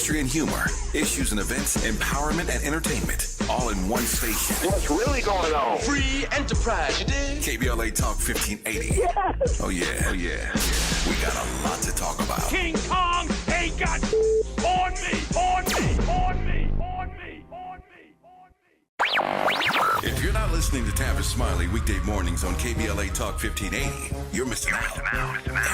history and humor, issues and events, empowerment and entertainment, all in one station. What's really going on? Free enterprise, you dig? KBLA Talk 1580. Yes. Oh yeah. We got a lot to talk about. King Kong ain't got on me. If you're not listening to Tavis Smiley weekday mornings on KBLA Talk 1580, you're missing out.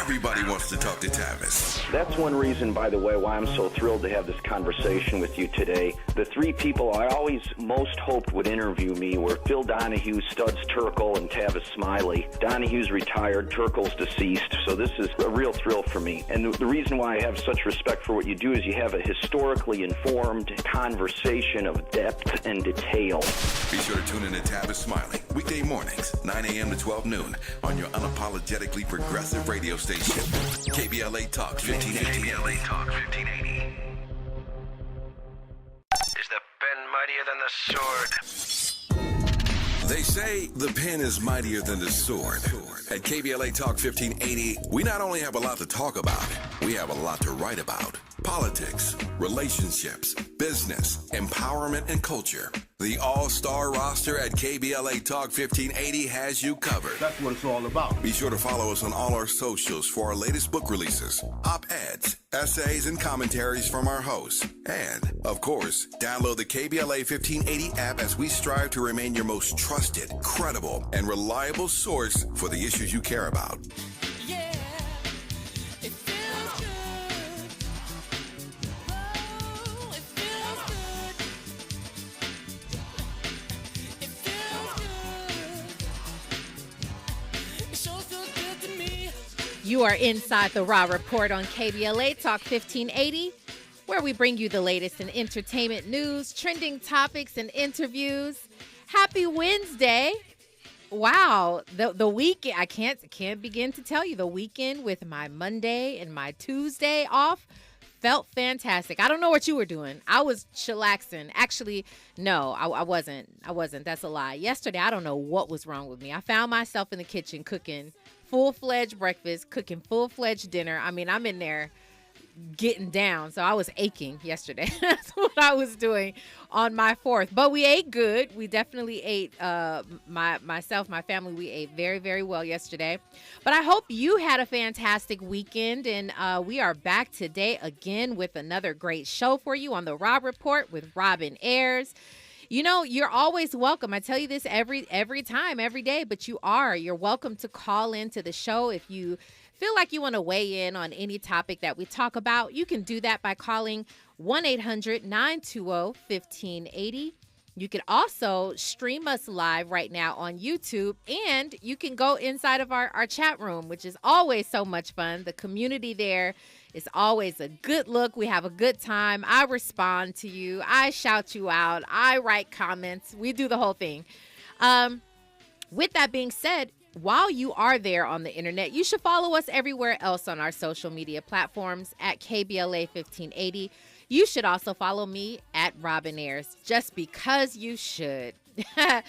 Everybody wants to talk to Tavis. That's one reason, by the way, why I'm so thrilled to have this conversation with you today. The three people I always most hoped would interview me were Phil Donahue, Studs Terkel, and Tavis Smiley. Donahue's retired, Terkel's deceased, so this is a real thrill for me. And the reason why I have such respect for what you do is you have a historically informed conversation of depth and detail. Be sure to tune in to Tavis Smiley weekday mornings, 9 a.m. to 12 noon on your unapologetically progressive radio station, KBLA Talk 1580. KBLA Talk 1580. Is the pen mightier than the sword? They say the pen is mightier than the sword. At KBLA Talk 1580, we not only have a lot to talk about, we have a lot to write about. Politics, relationships, business, empowerment, and culture. The all-star roster at KBLA Talk 1580 has you covered. That's what it's all about. Be sure to follow us on all our socials for our latest book releases, op-eds, essays, and commentaries from our hosts. And, of course, download the KBLA 1580 app as we strive to remain your most trusted, credible, and reliable source for the issues you care about. Yeah, it feels good. Oh, it feels good. It feels good. It sure feels good to me. You are inside the Raw Report on KBLA Talk 1580, where we bring you the latest in entertainment news, trending topics, and interviews. Happy Wednesday. Wow, the weekend, I can't begin to tell you, the weekend with my Monday and my Tuesday off felt fantastic. I don't know what you were doing. I was chillaxing. Actually, no, I wasn't. That's a lie. Yesterday, I don't know what was wrong with me. I found myself in the kitchen cooking full-fledged breakfast, cooking full-fledged dinner. I mean, I'm in there getting down. So I was aching yesterday. That's what I was doing on my 4th. But we ate good. We definitely ate, myself, my family, we ate very, very well yesterday. But I hope you had a fantastic weekend. And we are back today again with another great show for you on the Rob Report with Robin Ayers. You know, you're always welcome. I tell you this every time, every day, but you're welcome to call into the show if you feel like you want to weigh in on any topic that we talk about. You can do that by calling 1-800-920-1580. You can also stream us live right now on YouTube, and you can go inside of our chat room, which is always so much fun. The community there is always a good look. We have a good time. I respond to you. I shout you out. I write comments. We do the whole thing. With that being said, while you are there on the internet, you should follow us everywhere else on our social media platforms at KBLA 1580. You should also follow me at Robin Ayers, just because you should. By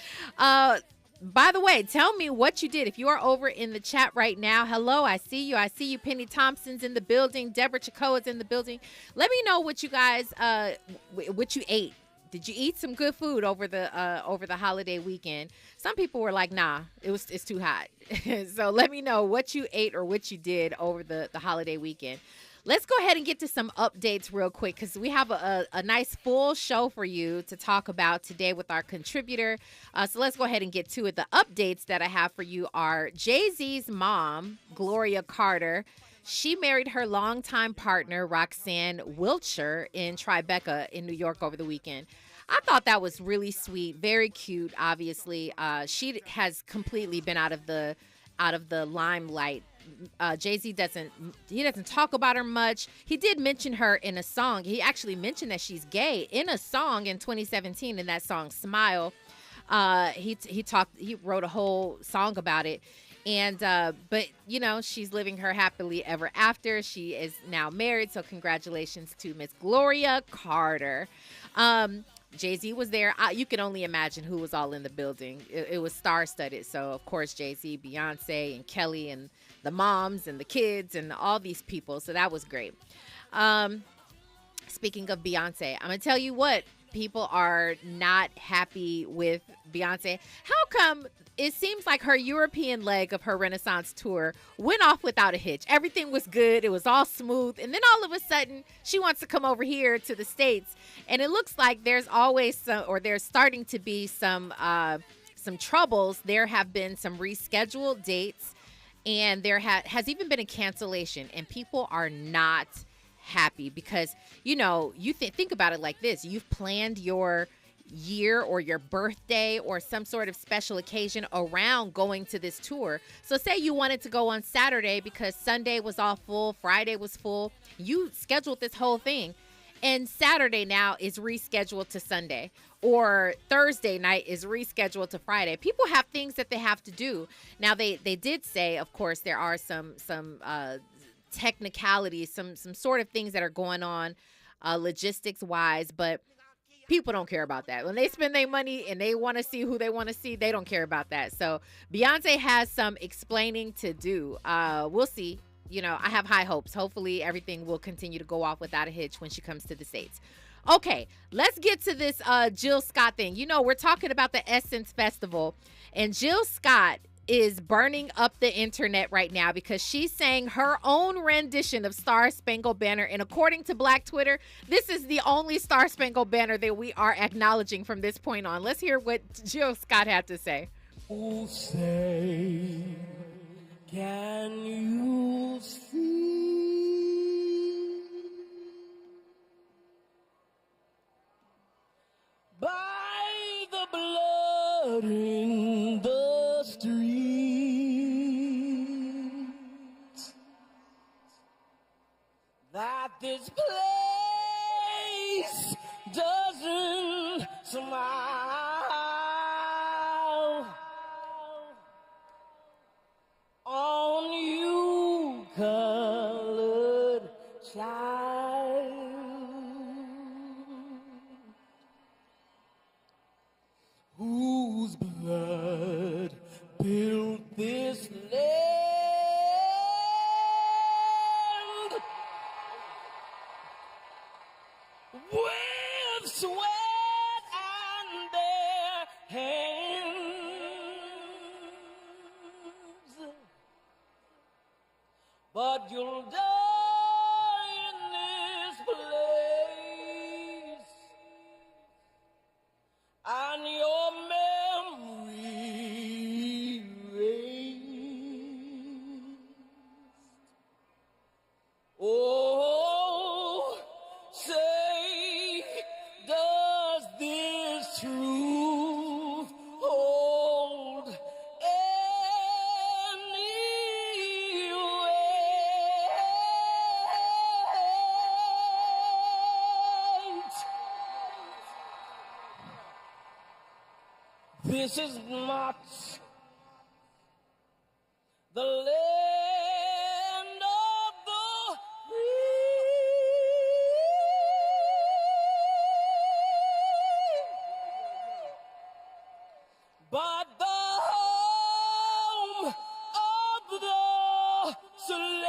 the way, tell me what you did. If you are over in the chat right now, hello, I see you. I see you. Penny Thompson's in the building. Deborah Chacoa's in the building. Let me know what you guys, what you ate. Did you eat some good food over the holiday weekend? Some people were like, nah, it's too hot. So let me know what you ate or what you did over the holiday weekend. Let's go ahead and get to some updates real quick, because we have a nice full show for you to talk about today with our contributor. So let's go ahead and get to it. The updates that I have for you are Jay-Z's mom, Gloria Carter. She married her longtime partner, Roxanne Wiltshire, in Tribeca in New York over the weekend. I thought that was really sweet, very cute, obviously. She has completely been out of the limelight. Jay-Z doesn't talk about her much. He did mention her in a song. He actually mentioned that she's gay in a song in 2017, in that song Smile. He wrote a whole song about it. And, but, you know, she's living her happily ever after. She is now married. So congratulations to Miss Gloria Carter. Jay-Z was there. You can only imagine who was all in the building. It was star-studded. So, of course, Jay-Z, Beyonce, and Kelly, and the moms, and the kids, and all these people. So that was great. Speaking of Beyonce, I'm going to tell you what, people are not happy with Beyonce. How come it seems like her European leg of her Renaissance tour went off without a hitch? Everything was good. It was all smooth. And then all of a sudden, she wants to come over here to the States. And it looks like there's always some, or there's starting to be some troubles. There have been some rescheduled dates, and there has even been a cancellation. And people are not happy because, you know, you think about it like this. You've planned your year or your birthday or some sort of special occasion around going to this tour. So say you wanted to go on Saturday because Sunday was all full, Friday was full. You scheduled this whole thing, and Saturday now is rescheduled to Sunday, or Thursday night is rescheduled to Friday. People have things that they have to do. Now they did say, of course, there are some technicalities, some sort of things that are going on logistics wise, but people don't care about that. When they spend their money and they want to see who they want to see, they don't care about that. So Beyonce has some explaining to do. We'll see. You know, I have high hopes. Hopefully everything will continue to go off without a hitch when she comes to the States. Okay, let's get to this Jill Scott thing. You know, we're talking about the Essence Festival, and Jill Scott is burning up the internet right now because she sang her own rendition of Star Spangled Banner. And according to Black Twitter, this is the only Star Spangled Banner that we are acknowledging from this point on. Let's hear what Jill Scott had to say. Oh, say, can you see by the blood in the streets that this place doesn't smile on you, colored child, whose blood built this land with sweat and their hands. But you'll die in this place, and your memory erased. Oh, say, does this truth hold any weight? This is not the land of the free, but the home of the slave.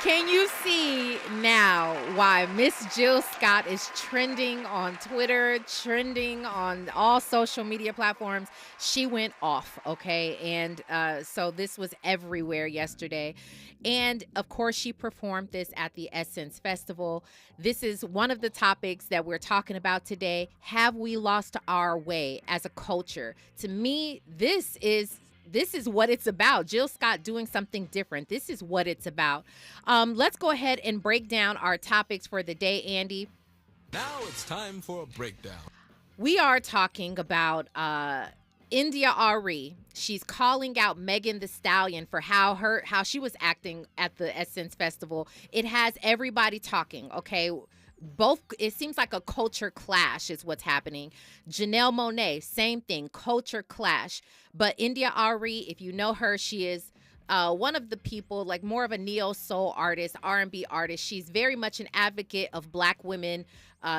Can you see now why Miss Jill Scott is trending on Twitter, trending on all social media platforms? She went off, okay? And so this was everywhere yesterday. And of course, she performed this at the Essence Festival. This is one of the topics that we're talking about today. Have we lost our way as a culture? To me, this is what it's about. Jill Scott doing something different. This is what it's about. Let's go ahead and break down our topics for the day, Andy. Now it's time for a breakdown. We are talking about India Arie. She's calling out Megan Thee Stallion for how she was acting at the Essence Festival. It has everybody talking, okay? It seems like a culture clash is what's happening. Janelle Monae, same thing, culture clash. But India Arie, if you know her, she is one of the people, like more of a neo soul artist, R&B artist. She's very much an advocate of Black women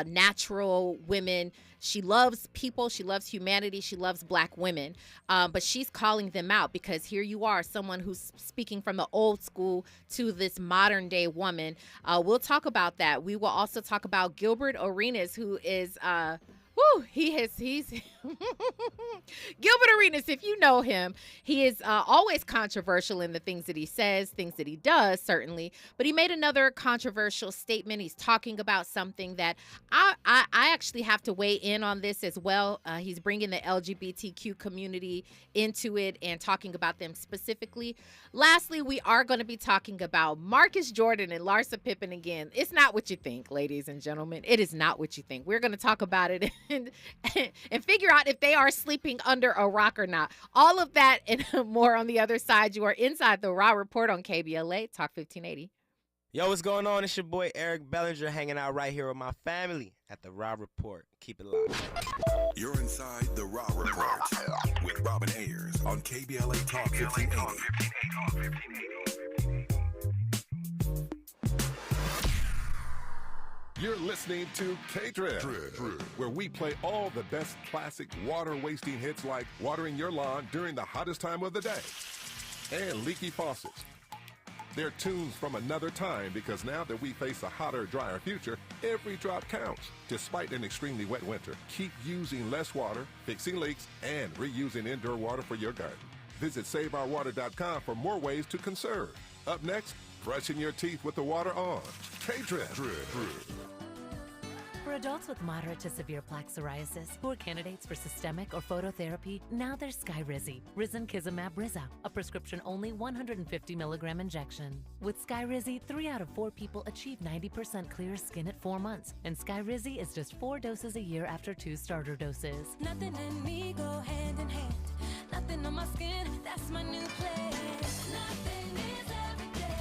natural women. She loves people. She loves humanity. She loves Black women. But she's calling them out because here you are, someone who's speaking from the old school to this modern day woman. We'll talk about that. We will also talk about Gilbert Arenas, who is he's Gilbert Arenas, if you know him, he is always controversial in the things that he says, things that he does, certainly. But he made another controversial statement. He's talking about something that I actually have to weigh in on this as well. He's bringing the LGBTQ community into it and talking about them specifically. Lastly, we are going to be talking about Marcus Jordan and Larsa Pippen again. It's not what you think, ladies and gentlemen. It is not what you think. We're going to talk about it and figure out if they are sleeping under a rock or not. All of that and more on the other side. You are inside the Raw Report on KBLA Talk 1580. Yo, what's going on? It's your boy Eric Bellinger hanging out right here with my family at the Raw Report. Keep it locked. You're inside the Raw Report with Robin Ayers on KBLA Talk 1580. You're listening to K-Trip, where we play all the best classic water-wasting hits like watering your lawn during the hottest time of the day and leaky faucets. They're tunes from another time because now that we face a hotter, drier future, every drop counts. Despite an extremely wet winter, keep using less water, fixing leaks, and reusing indoor water for your garden. Visit SaveOurWater.com for more ways to conserve. Up next, brushing your teeth with the water on. K-Trip. For adults with moderate to severe plaque psoriasis who are candidates for systemic or phototherapy, now there's Skyrizi, Risankizumab Riza, a prescription-only 150 milligram injection. With Skyrizi, 3 out of 4 people achieve 90% clear skin at 4 months, and Skyrizi is just 4 doses a year after 2 starter doses. Nothing and me go hand in hand. Nothing on my skin, that's my new place. Nothing is everyday.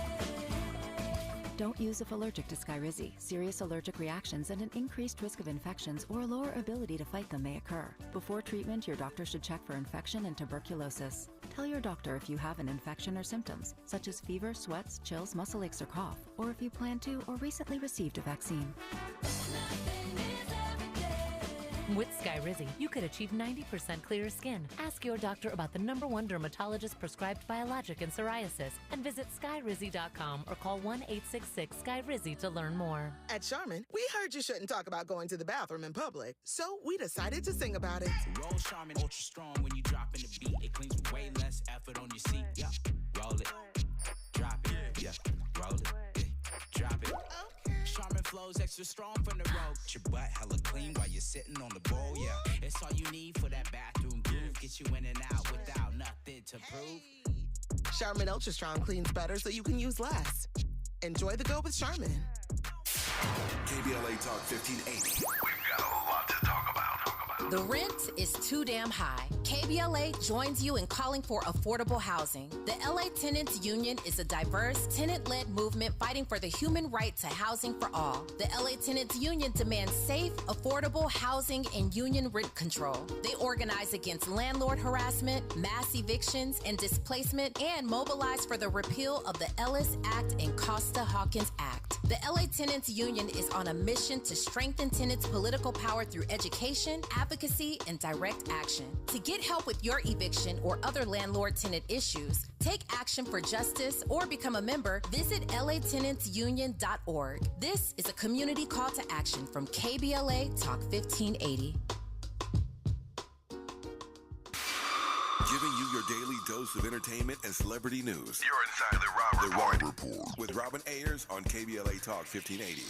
Don't use if allergic to Skyrizi. Serious allergic reactions and an increased risk of infections or a lower ability to fight them may occur. Before treatment, your doctor should check for infection and tuberculosis. Tell your doctor if you have an infection or symptoms, such as fever, sweats, chills, muscle aches, or cough, or if you plan to or recently received a vaccine. With Skyrizi, you could achieve 90% clearer skin. Ask your doctor about the #1 dermatologist prescribed biologic in psoriasis and visit skyrizi.com or call 1-866-SKYRIZI to learn more. At Charmin, we heard you shouldn't talk about going to the bathroom in public, so we decided to sing about it. Roll Charmin Ultra Strong when you drop in the beat. It cleans with way less effort on your seat. Yeah, roll it, drop it, yeah, roll it, yeah, drop it. Charmin flows extra strong from the road. Your butt hella clean while you're sitting on the bowl, yeah. It's all you need for that bathroom groove. Get you in and out without nothing to prove. Charmin Ultra Strong cleans better so you can use less. Enjoy the go with Charmin. KBLA Talk 1580. We've got a lot to talk about. The rent is too damn high. KBLA joins you in calling for affordable housing. The LA Tenants Union is a diverse, tenant-led movement fighting for the human right to housing for all. The LA Tenants Union demands safe, affordable housing and union rent control. They organize against landlord harassment, mass evictions, and displacement, and mobilize for the repeal of the Ellis Act and Costa-Hawkins Act. The LA Tenants Union is on a mission to strengthen tenants' political power through education, advocacy, and direct action. To get help with your eviction or other landlord-tenant issues, take action for justice, or become a member, visit latenantsunion.org. This is a community call to action from KBLA Talk 1580. Giving you your daily dose of entertainment and celebrity news. You're inside the Raw Report. With Robin Ayers on KBLA Talk 1580.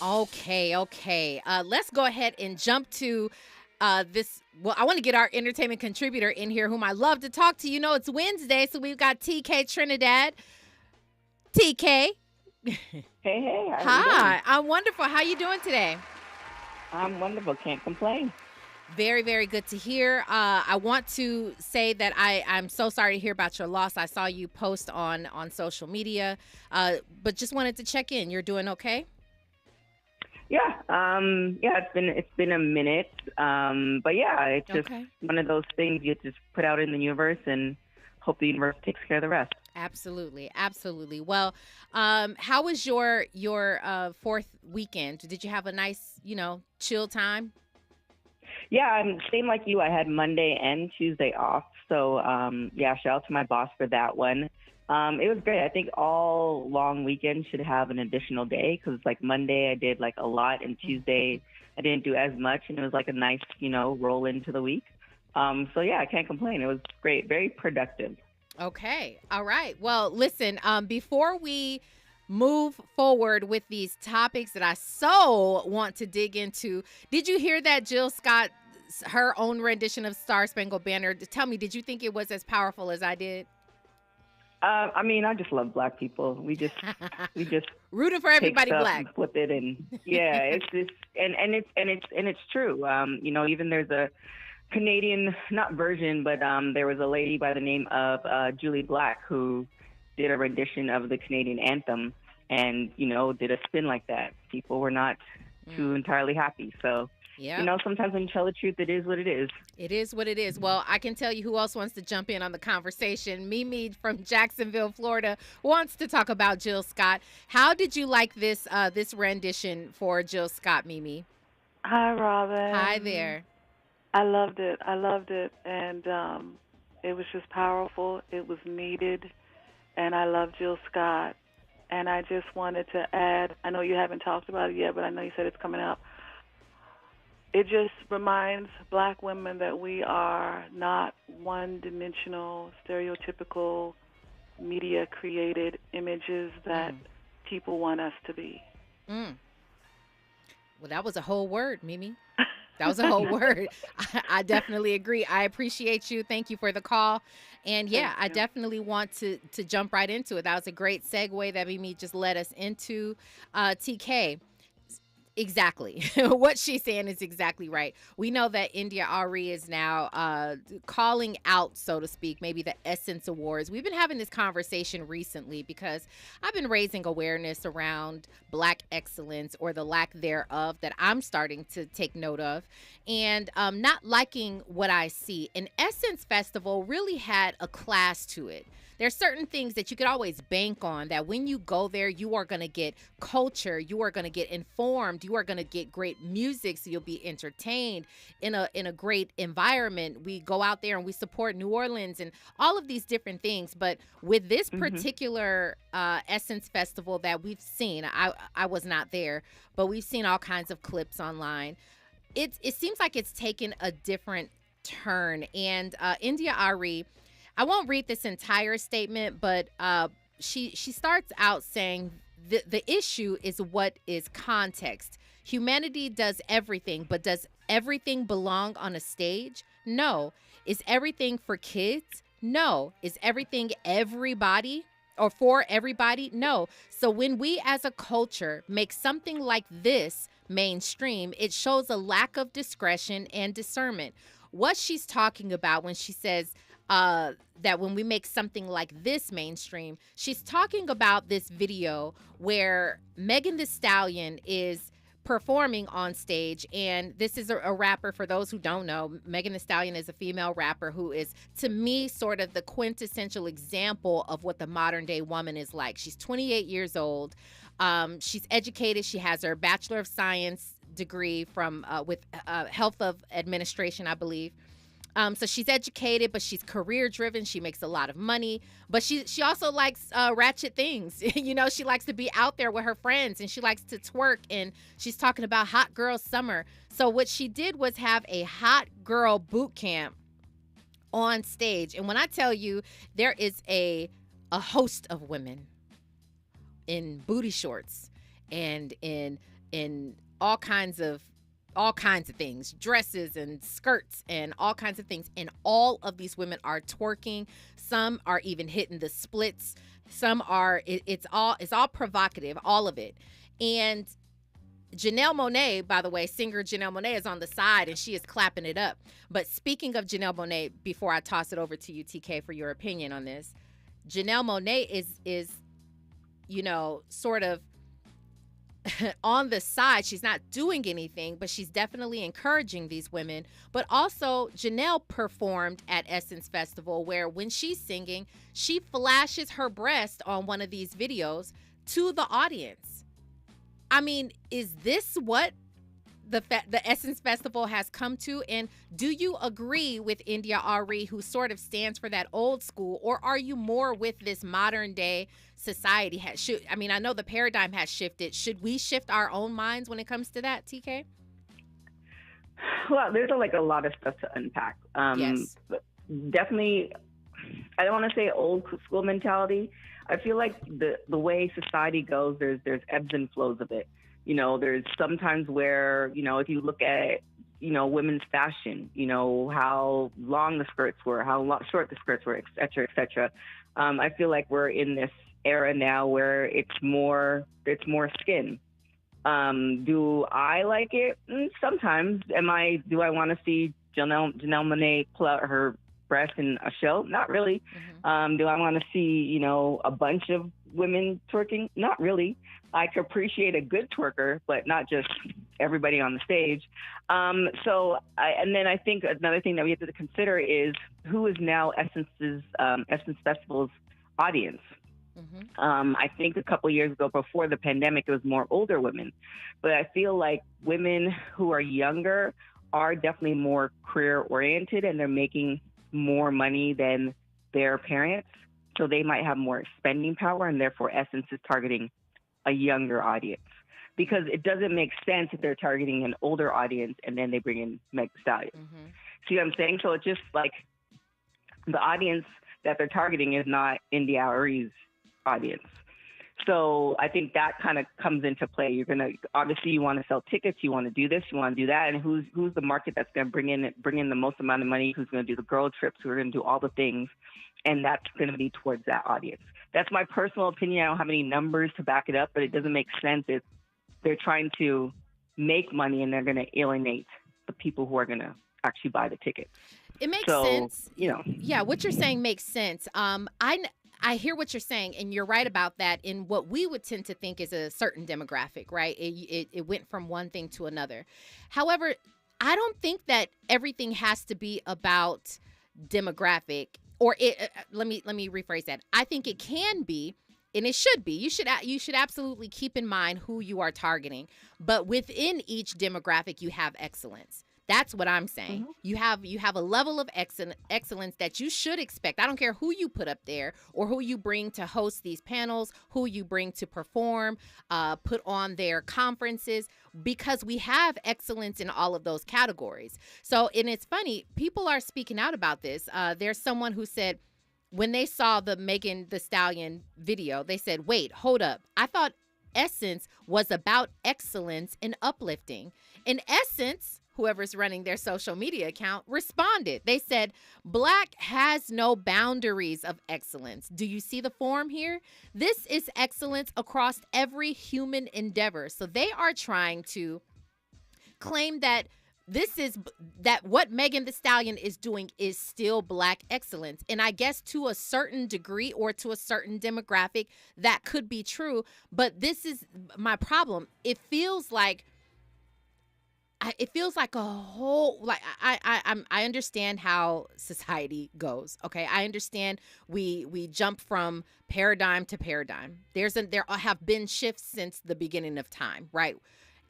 Okay. Let's go ahead and jump to this. Well, I want to get our entertainment contributor in here, whom I love to talk to. You know, it's Wednesday, so we've got TK Trinidad. TK. Hey. Hi. I'm wonderful. How you doing today? I'm wonderful. Can't complain. Very, very good to hear. I want to say that I'm so sorry to hear about your loss. I saw you post on social media, but just wanted to check in. You're doing okay? Yeah. It's been a minute. But yeah, it's just one of those things you just put out in the universe and hope the universe takes care of the rest. Absolutely, absolutely. Well, how was your fourth weekend? Did you have a nice, chill time? Yeah, same like you. I had Monday and Tuesday off. So, shout out to my boss for that one. It was great. I think all long weekends should have an additional day because, like, Monday I did, like, a lot, and Tuesday I didn't do as much, and it was, like, a nice, roll into the week. I can't complain. It was great. Very productive. Okay. All right. Well, listen, before we move forward with these topics that I so want to dig into, did you hear that Jill Scott, her own rendition of Star Spangled Banner? Tell me, did you think it was as powerful as I did? I just love Black people. We just rooting for everybody take stuff Black. and flip it, and yeah, it's just and it's true. Even there's a Canadian, not version, but there was a lady by the name of Julie Black who did a rendition of the Canadian anthem, and did a spin like that. People were not too entirely happy. So yeah, sometimes when you tell the truth, it is what it is. It is what it is. Well, I can tell you who else wants to jump in on the conversation. Mimi from Jacksonville, Florida, wants to talk about Jill Scott. How did you like this rendition for Jill Scott, Mimi? Hi, Robin. Hi there. I loved it. And it was just powerful. It was needed, and I love Jill Scott. And I just wanted to add, I know you haven't talked about it yet, but I know you said it's coming up. It just reminds Black women that we are not one-dimensional, stereotypical, media-created images that people want us to be. Well, that was a whole word, Mimi. That was a whole word. I definitely agree. I appreciate you. Thank you for the call. And yeah, I definitely want to jump right into it. That was a great segue that Mimi just led us into. TK. Exactly. What she's saying is exactly right. We know that India Arie is now calling out, so to speak, maybe the Essence Awards. We've been having this conversation recently because I've been raising awareness around Black excellence, or the lack thereof, that I'm starting to take note of, and not liking what I see. An Essence Festival really had a class to it. There's certain things that you could always bank on, that when you go there, you are going to get culture, you are going to get informed, you are going to get great music, so you'll be entertained in a great environment. We go out there and we support New Orleans and all of these different things. But with this particular Essence Festival that we've seen, I was not there, but we've seen all kinds of clips online. It seems like it's taken a different turn. And India Arie, I won't read this entire statement, but she starts out saying the issue is what is context. Humanity does everything, but does everything belong on a stage? No. Is everything for kids? No. Is everything everybody or for everybody? No. So when we as a culture make something like this mainstream, it shows a lack of discretion and discernment. What she's talking about when she says that when we make something like this mainstream, she's talking about this video where Megan Thee Stallion is performing on stage. And this is a rapper, for those who don't know. Megan Thee Stallion is a female rapper who is, to me, sort of the quintessential example of what the modern day woman is like. She's 28 years old. She's educated. She has her Bachelor of Science degree from with Health of Administration, I believe. So she's educated, but she's career driven. She makes a lot of money, but she also likes ratchet things. She likes to be out there with her friends, and she likes to twerk, and she's talking about hot girl summer. So what she did was have a hot girl boot camp on stage. And when I tell you, there is a host of women in booty shorts and in all kinds of things, dresses and skirts and all kinds of things. And all of these women are twerking. Some are even hitting the splits. Some are, it's all provocative, all of it. And Janelle Monae, by the way, singer Janelle Monae is on the side and she is clapping it up. But speaking of Janelle Monae, before I toss it over to you, TK, for your opinion on this, Janelle Monae is sort of on the side, she's not doing anything, but she's definitely encouraging these women. But also, Janelle performed at Essence Festival, where when she's singing, she flashes her breast on one of these videos to the audience. I mean, is this what the Essence Festival has come to? And do you agree with India Arie, who sort of stands for that old school, or are you more with this modern day society? I know the paradigm has shifted. Should we shift our own minds when it comes to that, TK? Well, there's a lot of stuff to unpack. Yes. Definitely, I don't want to say old school mentality. I feel like the way society goes, there's ebbs and flows of it. There's sometimes where, if you look at, women's fashion, how long the skirts were, how short the skirts were, et cetera, et cetera. I feel like we're in this era now where it's more skin. Do I like it? Sometimes. Do I want to see Janelle Monae pull out her breast in a show? Not really. Mm-hmm. Do I want to see, a bunch of women twerking? Not really. I can appreciate a good twerker, but not just everybody on the stage. And then I think another thing that we have to consider is who is now Essence Festival's audience. Mm-hmm. I think a couple of years ago, before the pandemic, it was more older women. But I feel like women who are younger are definitely more career-oriented, and they're making more money than their parents. So they might have more spending power, and therefore Essence is targeting a younger audience. Because it doesn't make sense if they're targeting an older audience and then they bring in Megan Thee Stallion. Mm-hmm. See what I'm saying? So it's just like the audience that they're targeting is not India Arie's audience. So I think that kind of comes into play. You want to sell tickets, you want to do this, you want to do that, and who's the market that's going to bring in the most amount of money, who's going to do the girl trips, who's going to do all the things, and that's going to be towards that audience. That's my personal opinion. I don't have any numbers to back it up, but it doesn't make sense if they're trying to make money and they're going to alienate the people who are going to actually buy the tickets. It makes sense. Yeah, what you're saying makes sense. I hear what you're saying, and you're right about that in what we would tend to think is a certain demographic, right? It went from one thing to another. However, I don't think that everything has to be about demographic, or let me rephrase that. I think it can be, and it should be. You should absolutely keep in mind who you are targeting, but within each demographic, you have excellence. That's what I'm saying. Mm-hmm. You have a level of excellence that you should expect. I don't care who you put up there or who you bring to host these panels, who you bring to perform, put on their conferences, because we have excellence in all of those categories. So, and it's funny, people are speaking out about this. There's someone who said when they saw the Megan Thee Stallion video, they said, wait, hold up. I thought Essence was about excellence and uplifting. In Essence, whoever's running their social media account responded. They said, Black has no boundaries of excellence. Do you see the form here? This is excellence across every human endeavor. So they are trying to claim that what Megan Thee Stallion is doing is still Black excellence. And I guess to a certain degree or to a certain demographic, that could be true. But this is my problem. It feels like a whole, like, I understand how society goes. Okay. I understand we jump from paradigm to paradigm. There have been shifts since the beginning of time. Right.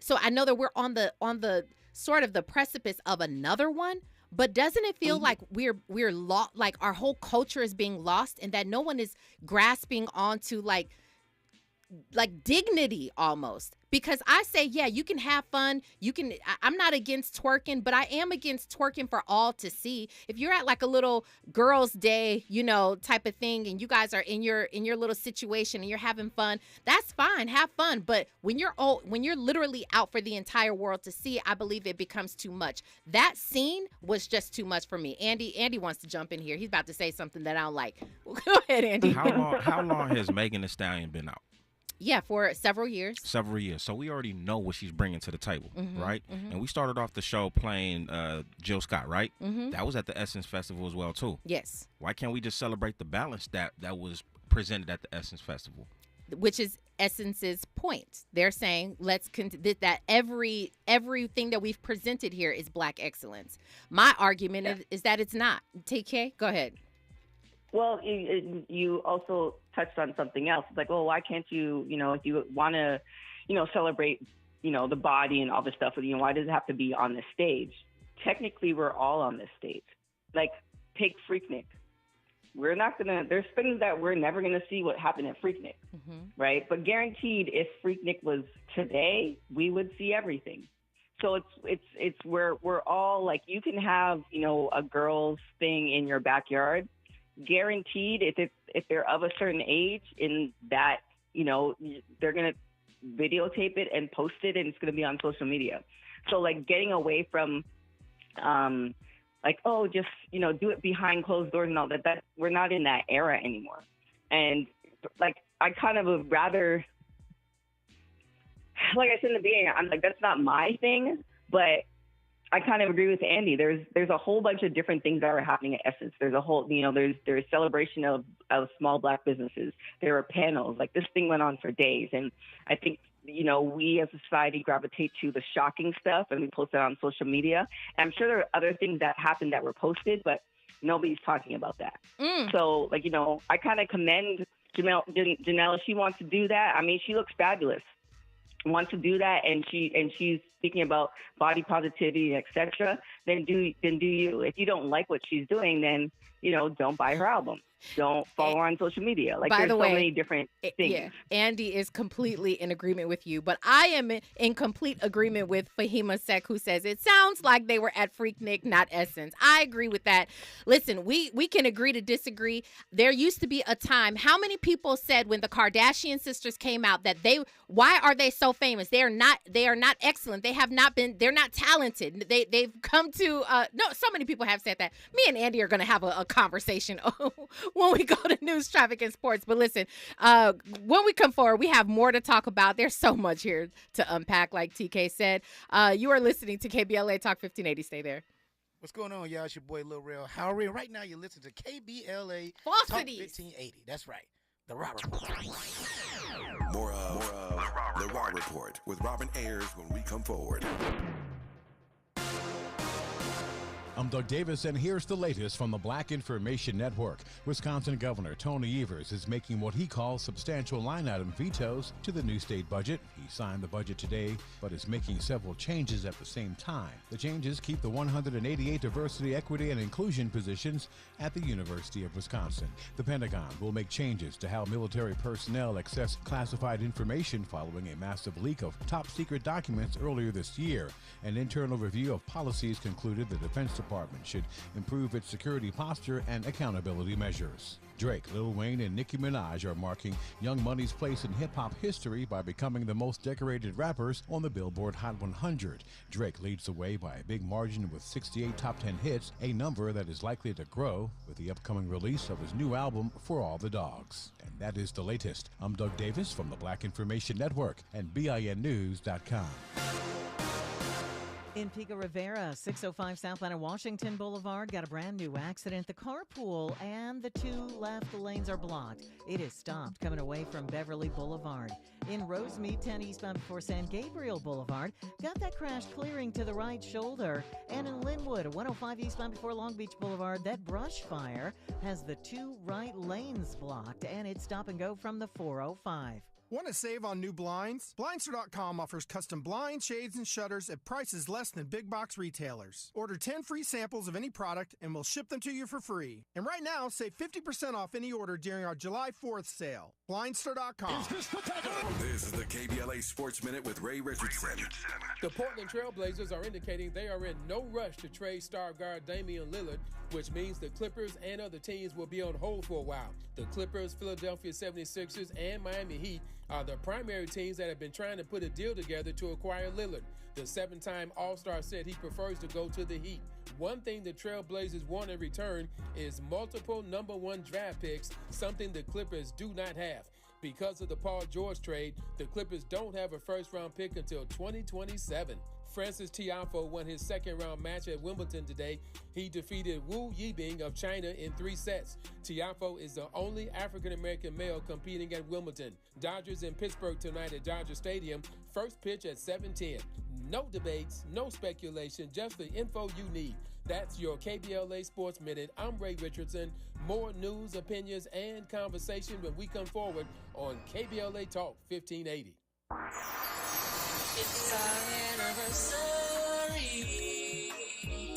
So I know that we're on the sort of the precipice of another one, but doesn't it feel like we're lost, like our whole culture is being lost, and that no one is grasping onto like dignity almost? Because I say, yeah, you can have fun. I'm not against twerking, but I am against twerking for all to see. If you're at like a little girls' day, type of thing, and you guys are in your little situation and you're having fun, that's fine. Have fun. But when you're literally out for the entire world to see, I believe it becomes too much. That scene was just too much for me. Andy wants to jump in here. He's about to say something that I don't like. Go ahead, Andy. How long has Megan Thee Stallion been out? Yeah, for several years. So we already know what she's bringing to the table, right? Mm-hmm. And we started off the show playing Jill Scott, right? Mm-hmm. That was at the Essence Festival as well, too. Yes. Why can't we just celebrate the balance that was presented at the Essence Festival? which is Essence's point. They're saying that everything that we've presented here is Black excellence. My argument is that it's not. TK, go ahead. Well, you also touched on something else. It's like, well, why can't you, if you want to, celebrate, the body and all this stuff, why does it have to be on the stage? Technically, we're all on this stage. Like, take Freaknik. There's things that we're never going to see what happened at Freaknik, right? But guaranteed, if Freaknik was today, we would see everything. So we're all like, you can have, a girl's thing in your backyard. Guaranteed, if they're of a certain age, in that, they're going to videotape it and post it, and it's going to be on social media. So, like, getting away from, just, do it behind closed doors and all that we're not in that era anymore. And, like, I kind of would rather, like I said in the beginning, I'm like, that's not my thing, but I kind of agree with Andy. There's a whole bunch of different things that are happening at Essence. There's a whole, there's celebration of small Black businesses. There are panels. Like, this thing went on for days. And I think, we as a society gravitate to the shocking stuff, and we post it on social media. And I'm sure there are other things that happened that were posted, but nobody's talking about that. So, like, I kind of commend Janelle. She wants to do that. I mean, she looks fabulous. Wants to do that, and she's speaking about body positivity, etc. Then do you. If you don't like what she's doing, then don't buy her album. Don't follow her on social media. Like, there's so many different things. Yeah, Andy is completely in agreement with you, but I am in complete agreement with Fahima Sek, who says it sounds like they were at Freaknik, not Essence. I agree with that. Listen, we can agree to disagree. There used to be a time. How many people said when the Kardashian sisters came out that why are they so famous? They are not excellent. They're not talented. They've come to so many people have said that. Me and Andy are going to have a conversation when we go to news, traffic, and sports. But listen, when we come forward, we have more to talk about. There's so much here to unpack, like TK said. You are listening to KBLA Talk 1580. Stay there. What's going on, y'all? It's your boy, Lil Real Arie. Right now, you're listening to KBLA Talk 1580. That's right. The Raw Report. More of The Raw Report with Robin Ayers when we come forward. I'm Doug Davis, and here's the latest from the Black Information Network. Wisconsin Governor Tony Evers is making what he calls substantial line-item vetoes to the new state budget. He signed the budget today, but is making several changes at the same time. The changes keep the 188 diversity, equity, and inclusion positions at the University of Wisconsin. The Pentagon will make changes to how military personnel access classified information following a massive leak of top-secret documents earlier this year. An internal review of policies concluded the Defense Department should improve its security posture and accountability measures. Drake, Lil Wayne, and Nicki Minaj are marking Young Money's place in hip-hop history by becoming the most decorated rappers on the Billboard Hot 100. Drake leads the way by a big margin with 68 top 10 hits, a number that is likely to grow with the upcoming release of his new album, For All the Dogs. And that is the latest. I'm Doug Davis from the Black Information Network and BINnews.com. In Pico Rivera, 605 South Atlanta Washington Boulevard, got a brand new accident. The carpool and the two left lanes are blocked. It is stopped coming away from Beverly Boulevard. In Rosemead, 10 eastbound before San Gabriel Boulevard, got that crash clearing to the right shoulder. And in Linwood, 105 eastbound before Long Beach Boulevard, that brush fire has the two right lanes blocked, and it's stop and go from the 405. Want to save on new blinds? Blindster.com offers custom blinds, shades, and shutters at prices less than big box retailers. Order 10 free samples of any product and we'll ship them to you for free. And right now, save 50% off any order during our July 4th sale. Blindster.com. This is the KBLA Sports Minute with Ray Richardson. The Portland Trailblazers are indicating they are in no rush to trade star guard Damian Lillard, which means the Clippers and other teams will be on hold for a while. The Clippers, Philadelphia 76ers, and Miami Heat are the primary teams that have been trying to put a deal together to acquire Lillard. The 7-time All-Star said he prefers to go to the Heat. One thing the Trailblazers want in return is multiple number 1 draft picks, something the Clippers do not have. Because of the Paul George trade, the Clippers don't have a first-round pick until 2027. Francis Tiafoe won his second-round match at Wimbledon today. He defeated Wu Yibing of China in 3 sets. Tiafoe is the only African-American male competing at Wimbledon. Dodgers in Pittsburgh tonight at Dodger Stadium. First pitch at 7:10. No debates, no speculation, just the info you need. That's your KBLA Sports Minute. I'm Ray Richardson. More news, opinions, and conversation when we come forward on KBLA Talk 1580. It's our anniversary.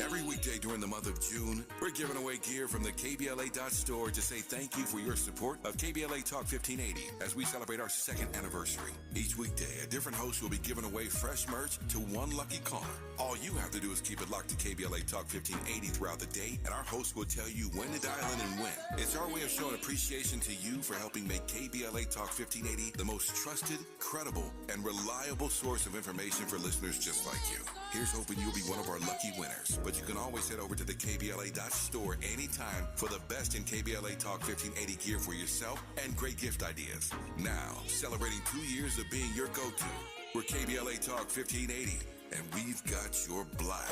Every weekday during the month of June, we're giving away gear from the KBLA.store to say thank you for your support of KBLA Talk 1580 as we celebrate our 2nd anniversary. Each weekday, a different host will be giving away fresh merch to one lucky caller. All you have to do is keep it locked to KBLA Talk 1580 throughout the day, and our host will tell you when to dial in and when. It's our way of showing appreciation to you for helping make KBLA Talk 1580 the most trusted, credible, and reliable source of information for listeners just like you. Here's hoping you'll be one of our lucky winners. But you can always head over to the KBLA.store anytime for the best in KBLA Talk 1580 gear for yourself and great gift ideas. Now, celebrating 2 years of being your go-to, we're KBLA Talk 1580, and we've got your black.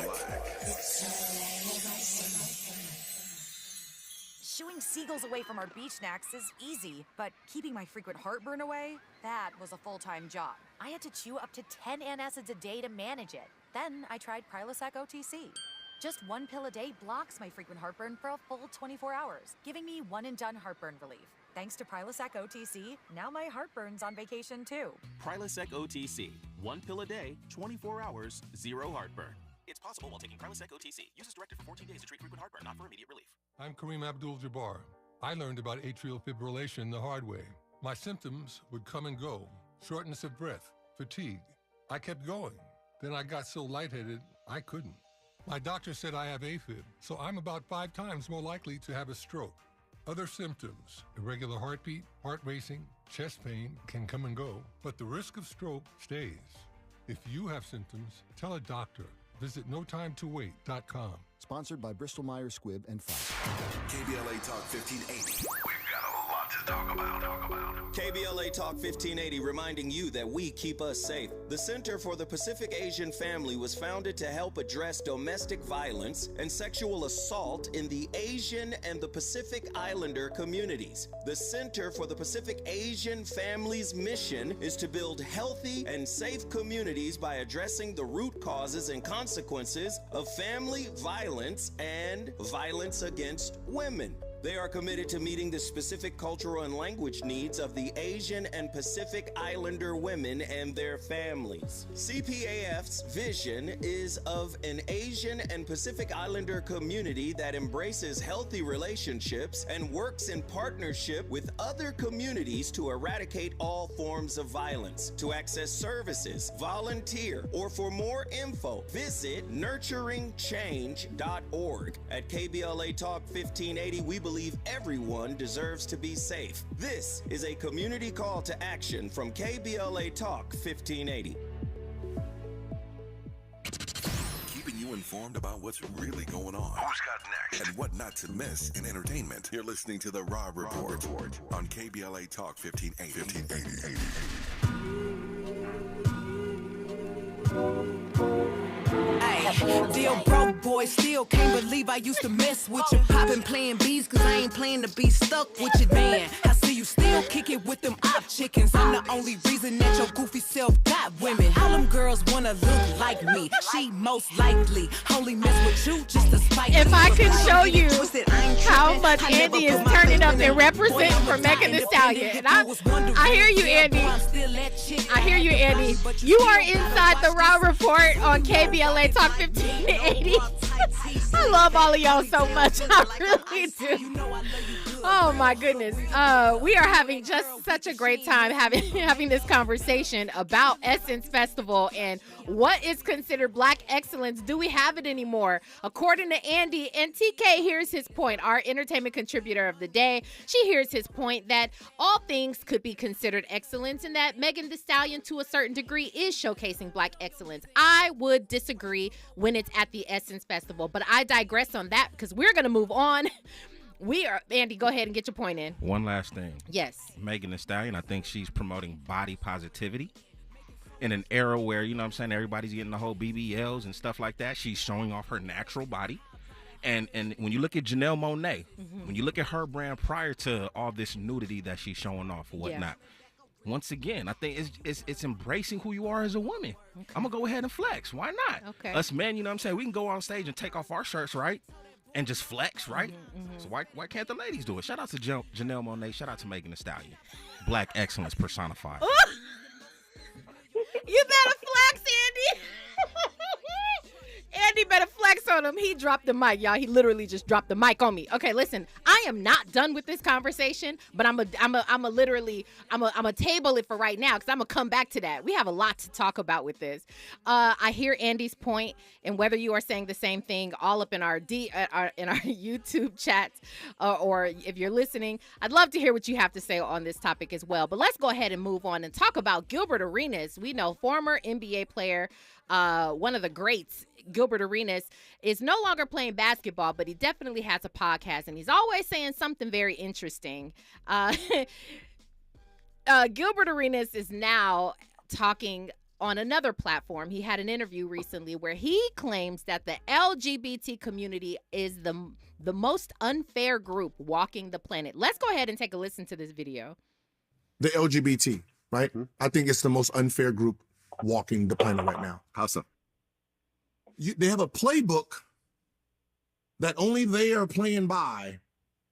Shooing seagulls away from our beach snacks is easy, but keeping my frequent heartburn away, that was a full-time job. I had to chew up to 10 antacids a day to manage it. Then I tried Prilosec OTC. Just 1 pill a day blocks my frequent heartburn for a full 24 hours, giving me one-and-done heartburn relief. Thanks to Prilosec OTC, now my heartburn's on vacation too. Prilosec OTC. 1 pill a day, 24 hours, 0 heartburn. It's possible while taking Prilosec OTC. Use as directed for 14 days to treat frequent heartburn, not for immediate relief. I'm Kareem Abdul-Jabbar. I learned about atrial fibrillation the hard way. My symptoms would come and go. Shortness of breath, fatigue. I kept going. Then I got so lightheaded, I couldn't. My doctor said I have AFib, so I'm about 5 times more likely to have a stroke. Other symptoms, irregular heartbeat, heart racing, chest pain can come and go, but the risk of stroke stays. If you have symptoms, tell a doctor. Visit notimetowait.com. Sponsored by Bristol Myers Squibb and Pfizer. KBLA Talk 1580. We've got a lot to talk about. KBLA Talk 1580 reminding you that we keep us safe. The Center for the Pacific Asian Family was founded to help address domestic violence and sexual assault in the Asian and the Pacific Islander communities. The Center for the Pacific Asian Family's mission is to build healthy and safe communities by addressing the root causes and consequences of family violence and violence against women. They are committed to meeting the specific cultural and language needs of the Asian and Pacific Islander women and their families. CPAF's vision is of an Asian and Pacific Islander community that embraces healthy relationships and works in partnership with other communities to eradicate all forms of violence. To access services, volunteer, or for more info, visit nurturingchange.org. At KBLA Talk 1580, we believe everyone deserves to be safe. This is a community call to action from KBLA Talk 1580. Keeping you informed about what's really going on. Who's got next? And what not to miss in entertainment. You're listening to The Rob Report on KBLA Talk 1580. Deal broke boy, still can't believe I used to mess with you. Poppin' playing B's cause I ain't playing to be stuck with you, man. I see you still kick it with them op chickens. I'm the only reason that your goofy self got women. All them girls wanna look like me. She most likely only mess with you just to spite me. If I could show you how much Andy is turning up and representing for Megan Thee Stallion. And I hear you, Andy. I hear you, Andy. You are inside the Raw Report on KBLA Talk 1580. I love all of y'all so much. I really do. Oh my goodness. We are having just such a great time having this conversation about Essence Festival and what is considered Black excellence. Do we have it anymore? According to Andy, and TK here's his point, our entertainment contributor of the day. She hears his point that all things could be considered excellence and that Megan Thee Stallion to a certain degree is showcasing Black excellence. I would disagree when it's at the Essence Festival, but I digress on that because we're going to move on. Andy, go ahead and get your point in. One last thing. Yes. Megan Thee Stallion, I think she's promoting body positivity. in an era where, you know what I'm saying, everybody's getting the whole BBLs and stuff like that. She's showing off her natural body. And when you look at Janelle Monae, when you look at her brand prior to all this nudity that she's showing off or whatnot, once again, I think it's embracing who you are as a woman. Okay. I'm going to go ahead and flex. Why not? Okay. Us men, you know what I'm saying, we can go on stage and take off our shirts, right? And just flex, right? So why can't the ladies do it? Shout out to Janelle Monae. Shout out to Megan Thee Stallion. Black excellence personified. You better flex, Andy. Andy better flex on him. He dropped the mic, y'all. He literally just dropped the mic on me. Okay, listen. I am not done with this conversation, but I'm a table it for right now because I'm gonna come back to that. We have a lot to talk about with this. I hear Andy's point, and whether you are saying the same thing, all up in our YouTube chats, or if you're listening, I'd love to hear what you have to say on this topic as well. But let's go ahead and move on and talk about Gilbert Arenas. We know former NBA player, one of the greats. Gilbert Arenas is no longer playing basketball, but he definitely has a podcast, and he's always saying something very interesting. Gilbert Arenas is now talking on another platform. He had an interview recently where he claims that the LGBT community is the most unfair group walking the planet. Let's go ahead and take a listen to this video. The LGBT, right? I think it's the most unfair group walking the planet right now. How so? They have a playbook that only they are playing by,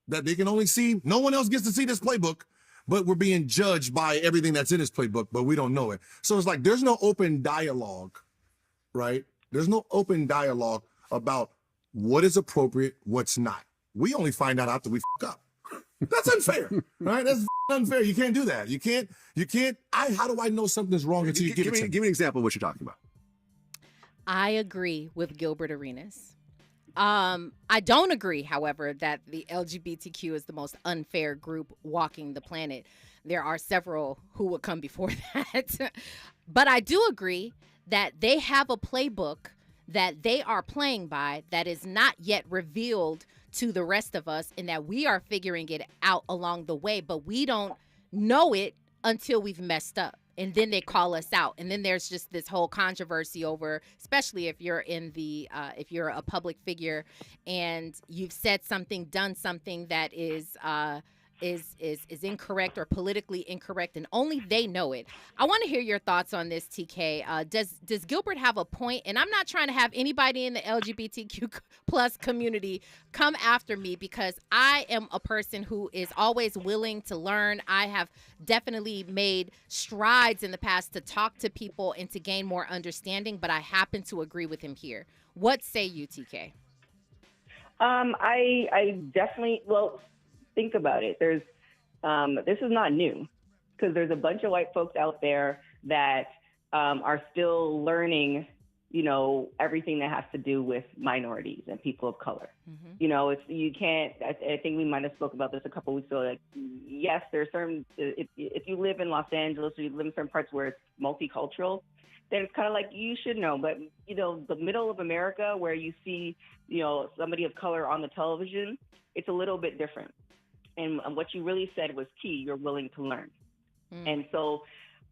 that they can only see. No one else gets to see this playbook, but we're being judged by everything that's in this playbook, but we don't know it. So it's like there's no open dialogue, right? There's no open dialogue about what is appropriate, what's not. We only find out after we f**k up. That's unfair, right? That's unfair. You can't do that. You can't. How do I know something's wrong until you give it to me? Give me an example of what you're talking about. I agree with Gilbert Arenas. I don't agree, however, that the LGBTQ is the most unfair group walking the planet. There are several who would come before that. But I do agree that they have a playbook that they are playing by that is not yet revealed to the rest of us, and that we are figuring it out along the way, but we don't know it until we've messed up. And then they call us out. And then there's just this whole controversy over, especially if you're if you're a public figure and you've said something, done something that is incorrect or politically incorrect, and only they know it. I want to hear your thoughts on this, TK. Does Gilbert have a point? And I'm not trying to have anybody in the LGBTQ plus community come after me, because I am a person who is always willing to learn. I have definitely made strides in the past to talk to people and to gain more understanding, but I happen to agree with him here. What say you, TK? I definitely, think about it. There's this is not new, because there's a bunch of white folks out there that are still learning, everything that has to do with minorities and people of color. You can't. I think we might have spoke about this a couple weeks ago. Like, yes, there's certain. If you live in Los Angeles or you live in certain parts where it's multicultural, then it's kind of like you should know. But the middle of America, where you see somebody of color on the television, it's a little bit different. And what you really said was key. You're willing to learn. And so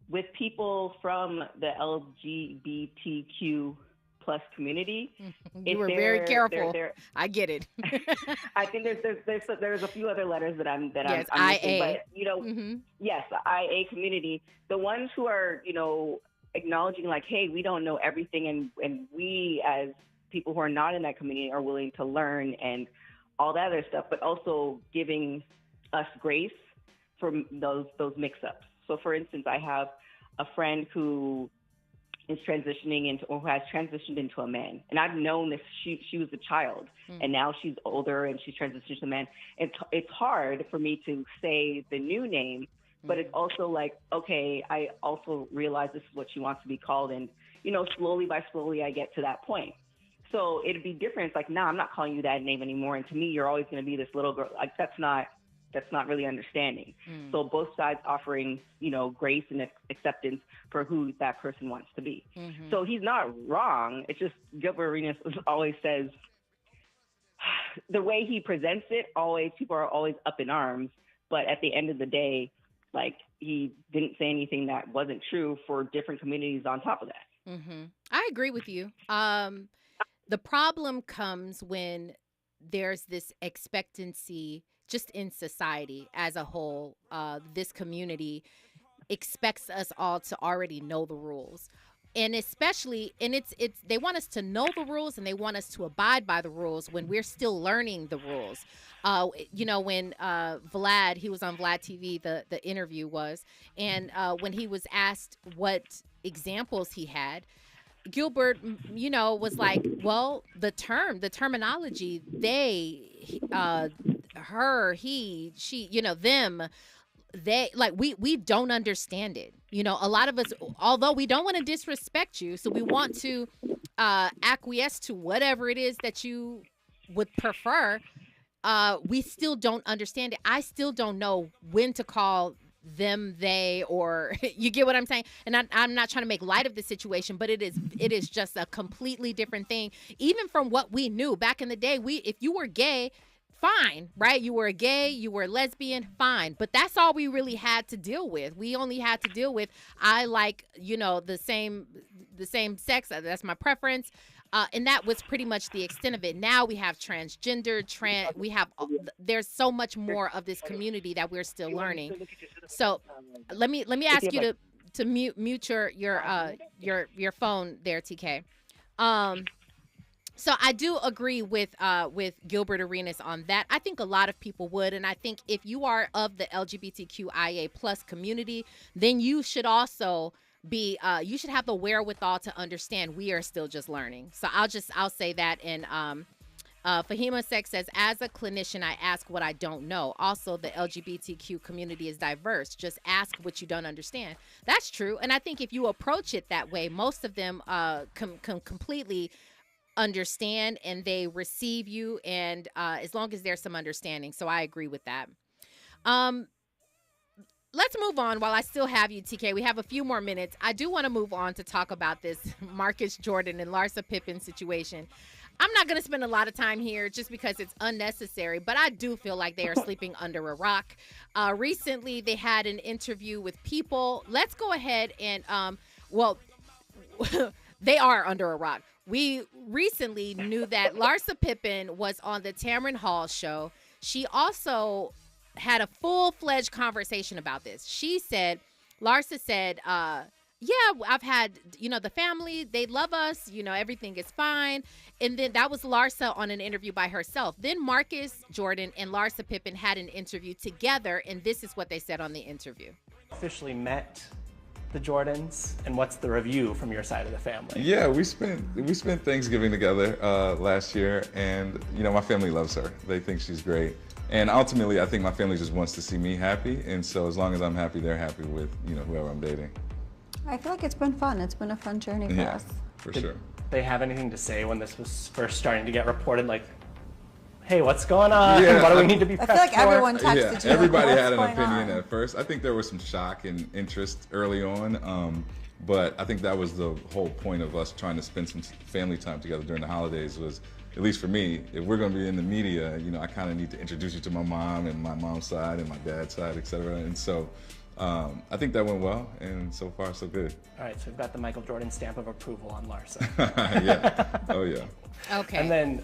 with people from the LGBTQ plus community, you were very careful. I get it. I think there's a few other letters that I'm yes, I'm missing, but yes, the IA community, the ones who are acknowledging like, hey, we don't know everything, and we as people who are not in that community are willing to learn and all that other stuff, but also giving us grace for those mix-ups. So, for instance, I have a friend who is transitioning into, or who has transitioned into a man, and I've known this. She was a child, and now she's older and she's transitioned to a man. It's hard for me to say the new name, but it's also like, okay, I also realize this is what she wants to be called, and slowly by slowly I get to that point. So it'd be different. It's like, nah, I'm not calling you that name anymore. And to me, you're always going to be this little girl. Like, that's not really understanding. So both sides offering, grace and acceptance for who that person wants to be. So he's not wrong. It's just Gilbert Arenas always says, the way he presents it, people are always up in arms. But at the end of the day, Like, he didn't say anything that wasn't true for different communities on top of that. I agree with you. The problem comes when there's this expectancy just in society as a whole. This community expects us all to already know the rules. And especially, and it's they want us to know the rules and they want us to abide by the rules when we're still learning the rules. When Vlad, he was on Vlad TV, the interview was, and when he was asked what examples he had, Gilbert, was like, well, the terminology, they, her, he, she, them, they, like, we don't understand it. A lot of us, although we don't want to disrespect you, so we want to acquiesce to whatever it is that you would prefer, we still don't understand it. I still don't know when to call them, they, or you get what I'm saying? And I'm not trying to make light of the situation, but it is just a completely different thing. Even from what we knew back in the day, if you were gay, fine, right? You were gay, you were lesbian, fine. But that's all we really had to deal with. We only had to deal with, I like, the same sex. That's my preference. And that was pretty much the extent of it. Now we have transgender, there's so much more of this community that we're still learning. So let me ask you to mute your phone there, TK. So I do agree with Gilbert Arenas on that. I think a lot of people would, and I think if you are of the LGBTQIA plus community, then you should also you should have the wherewithal to understand we are still just learning. So I'll say that. And Fahima Sex says, as a clinician, I ask what I don't know. Also, the LGBTQ community is diverse. Just ask what you don't understand. That's true. And I think if you approach it that way, most of them can completely understand and they receive you. And as long as there's some understanding. So I agree with that. Let's move on while I still have you, TK. We have a few more minutes. I do want to move on to talk about this Marcus Jordan and Larsa Pippen situation. I'm not going to spend a lot of time here just because it's unnecessary, but I do feel like they are sleeping under a rock. Recently, they had an interview with People. Let's go ahead and, they are under a rock. We recently knew that Larsa Pippen was on the Tamron Hall show. She also had a full-fledged conversation about this. Larsa said, I've had, the family, they love us, everything is fine. And then that was Larsa on an interview by herself. Then Marcus Jordan and Larsa Pippen had an interview together, and this is what they said on the interview. Officially met the Jordans, and what's the review from your side of the family? Yeah, we spent Thanksgiving together last year, and my family loves her. They think she's great. And ultimately, I think my family just wants to see me happy, and so as long as I'm happy, they're happy with whoever I'm dating. I feel like it's been fun. It's been a fun journey for us. For sure. Did they have anything to say when this was first starting to get reported? Like, hey, what's going on? Yeah, what do we need to be prepped for? I feel like everyone texted you. Everybody like, had an going opinion on? at first. I think there was some shock and interest early on, but I think that was the whole point of us trying to spend some family time together during the holidays was, at least for me, if we're going to be in the media, I kind of need to introduce you to my mom and my mom's side and my dad's side, et cetera. And so I think that went well, and so far, so good. All right, so we've got the Michael Jordan stamp of approval on Larsa. Yeah. Oh, yeah. Okay. And then,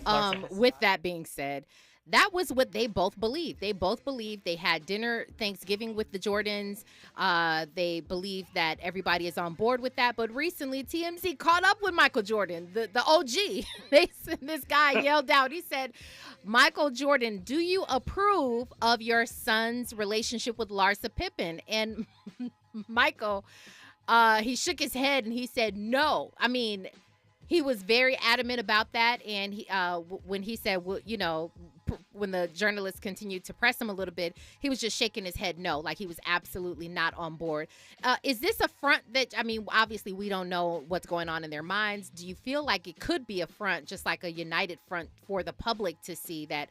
with that being said, that was what they both believed. They both believed they had dinner Thanksgiving with the Jordans. They believe that everybody is on board with that. But recently, TMZ caught up with Michael Jordan, the OG. This guy yelled out, he said, Michael Jordan, do you approve of your son's relationship with Larsa Pippen? And Michael, he shook his head and he said no. I mean, he was very adamant about that. And he, when he said, well, when the journalists continued to press him a little bit, he was just shaking his head no, like he was absolutely not on board. Is this a front that, obviously we don't know what's going on in their minds. Do you feel like it could be a front, just like a united front for the public to see that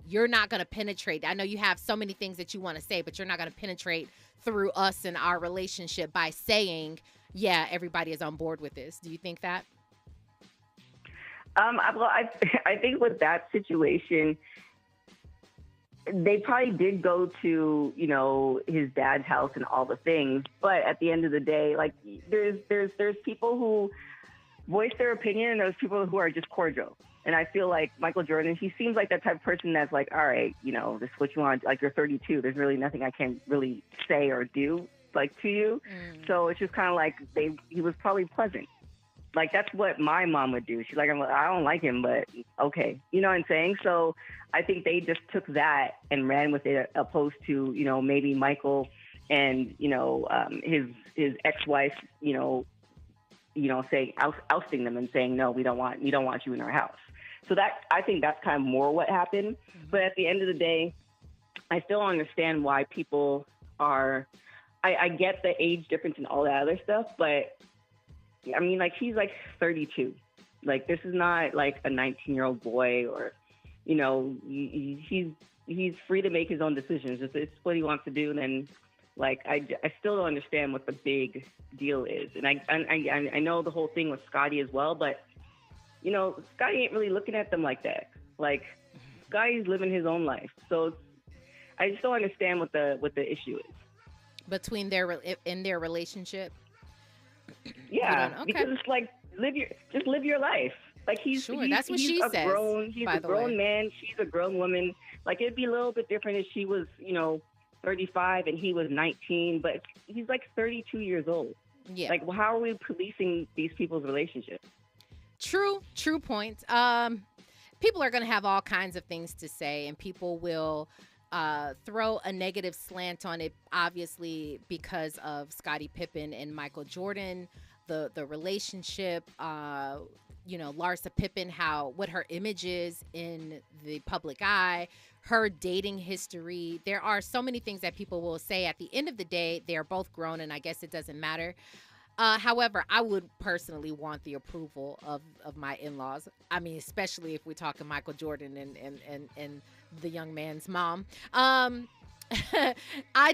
you're not going to penetrate? I know you have so many things that you want to say, but you're not going to penetrate through us and our relationship by saying, yeah, everybody is on board with this. Do you think that? I think with that situation, they probably did go to, you know, his dad's house and all the things. But at the end of the day, like, there's people who voice their opinion, and there's people who are just cordial. And I feel like Michael Jordan, he seems like that type of person that's like, all right, you know, this is what you want. Like, you're 32. There's really nothing I can really say or do, like, to you. So it's just kind of like he was probably pleasant. Like, that's what my mom would do. She's like, I don't like him, but okay. You know what I'm saying? So I think they just took that and ran with it, opposed to, you know, maybe Michael and, you know, his ex-wife, you know, saying, ousting them and saying, no, we don't want you in our house. So that, I think that's kind of more what happened. But at the end of the day, I still don't understand why people are, I get the age difference and all that other stuff, but I mean, like, he's like 32. Like, this is not like a 19-year-old boy, or, you know, he's free to make his own decisions. If it's what he wants to do, then, like, I still don't understand what the big deal is. And I know the whole thing with Scotty as well, but, you know, Scotty ain't really looking at them like that. Like, Scotty's living his own life. So I just don't understand what the issue is. Between in their relationship? Yeah, okay. Because it's like, just live your life. Like, that's what she says. He's a grown man. She's a grown woman. Like, it'd be a little bit different if she was, you know, 35 and he was 19, but he's like 32 years old. Yeah. Like, well, how are we policing these people's relationships? True point. People are going to have all kinds of things to say, and people will throw a negative slant on it, obviously, because of Scottie Pippen and Michael Jordan, the relationship, you know, Larsa Pippen, what her image is in the public eye, her dating history. There are so many things that people will say. At the end of the day, they are both grown, and I guess it doesn't matter. However, I would personally want the approval of my in-laws. I mean, especially if we're talking Michael Jordan and the young man's mom. I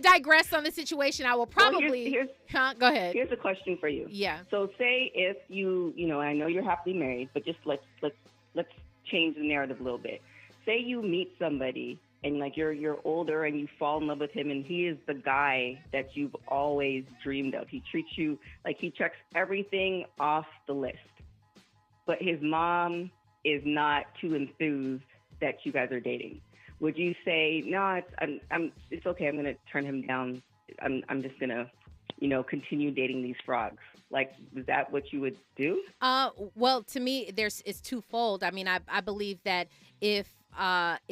digress on the situation. I will probably go ahead. Here's a question for you. Yeah. So say if you know, I know you're happily married, but just let's change the narrative a little bit. Say you meet somebody and, like, you're older and you fall in love with him, and he is the guy that you've always dreamed of. He treats you like he checks everything off the list, but his mom is not too enthused that you guys are dating. Would you say, no, it's okay, I'm gonna turn him down. I'm just gonna, you know, continue dating these frogs? Like, is that what you would do? Well, to me, it's twofold. I mean, I believe that if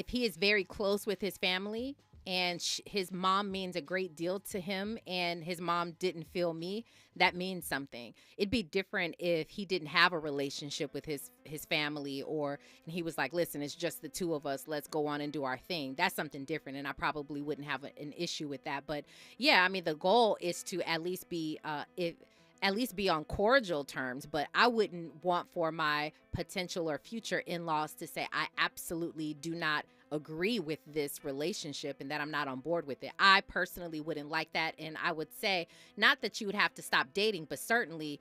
he is very close with his family and his mom means a great deal to him, and his mom didn't feel me, that means something. It'd be different if he didn't have a relationship with his family, and he was like, listen, it's just the two of us, let's go on and do our thing. That's something different, and I probably wouldn't have an issue with that. But yeah, I mean, the goal is to at least be on cordial terms, but I wouldn't want for my potential or future in-laws to say, I absolutely do not agree with this relationship and that I'm not on board with it. I personally wouldn't like that. And I would say, not that you would have to stop dating, but certainly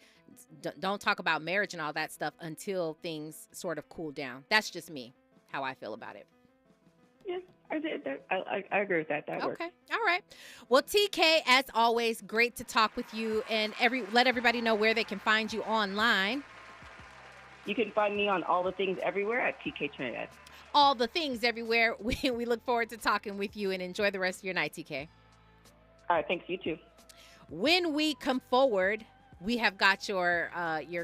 don't talk about marriage and all that stuff until things sort of cool down. That's just me, how I feel about it. Yeah. I agree with that. That works. Okay. All right. Well, TK, as always, great to talk with you, and let everybody know where they can find you online. You can find me on All the Things Everywhere at TK Trinidad. All the Things Everywhere. We look forward to talking with you, and enjoy the rest of your night, TK. All right. Thanks. You too. When we come forward, we have got your